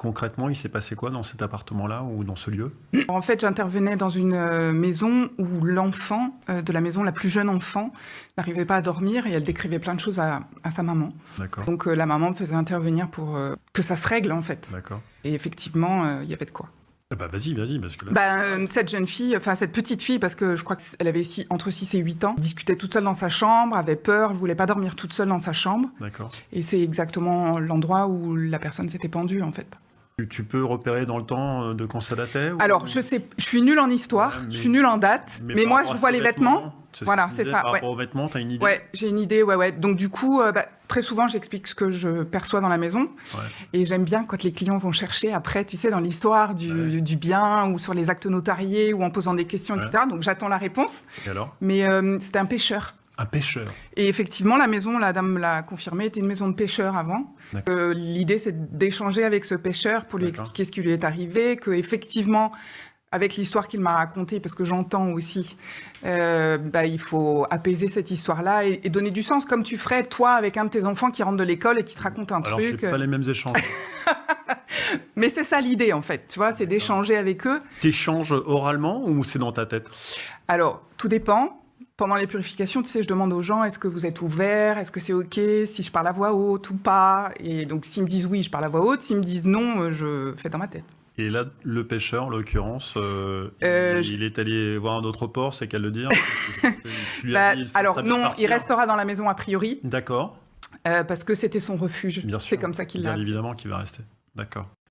Concrètement, il s'est passé quoi dans cet appartement-là ou dans ce lieu? En fait, j'intervenais dans une maison où l'enfant de la maison, la plus jeune enfant, n'arrivait pas à dormir et elle décrivait plein de choses à sa maman. D'accord, Donc la maman me faisait intervenir pour que ça se règle en fait. d'accord. Et effectivement, il y avait de quoi. Eh ben, vas-y, parce que là... Cette jeune fille, enfin cette petite fille, parce que je crois qu'elle avait entre 6 et 8 ans, discutait toute seule dans sa chambre, avait peur, voulait pas dormir toute seule dans sa chambre. D'accord. Et c'est exactement l'endroit où la personne s'était pendue en fait. Tu peux repérer dans le temps de quand ça datait ou... Alors, je sais, je suis nulle en histoire, Ouais, je suis nulle en date, mais par moi, rapport je à vois ces les vêtements. ce Voilà, que tu c'est disais, ça, Par ouais. rapport aux vêtements, t'as une idée? Ouais, j'ai une idée, ouais. Donc, du coup, très souvent, j'explique ce que je perçois dans la maison. Ouais. Et j'aime bien quand les clients vont chercher après, tu sais, dans l'histoire du bien ou sur les actes notariés ou en posant des questions, etc. Donc, j'attends la réponse. Et alors? Mais c'était un pêcheur. Un pêcheur. Et effectivement, la maison, la dame l'a confirmé, était une maison de pêcheur avant. L'idée, c'est d'échanger avec ce pêcheur pour lui expliquer ce qui lui est arrivé, que effectivement, avec l'histoire qu'il m'a racontée, parce que j'entends aussi, il faut apaiser cette histoire-là et donner du sens, comme tu ferais, toi, avec un de tes enfants qui rentre de l'école et qui te raconte un Alors, truc. c'est pas les mêmes échanges. Mais c'est ça l'idée, en fait, tu vois, c'est d'échanger avec eux. T'échanges oralement ou c'est dans ta tête? Alors, tout dépend. Pendant les purifications, tu sais, je demande aux gens, est-ce que vous êtes ouverts? Est-ce que c'est OK si je parle à voix haute ou pas? Et donc, s'ils me disent oui, je parle à voix haute. S'ils me disent non, je fais dans ma tête. Et là, le pêcheur, en l'occurrence, il est allé voir un autre port, c'est qu'à le dire. Tu lui as dit, alors non, il partir. restera dans la maison a priori, D'accord. parce que c'était son refuge. Bien sûr. C'est comme ça qu'il l'a. Bien évidemment qu'il va rester. D'accord.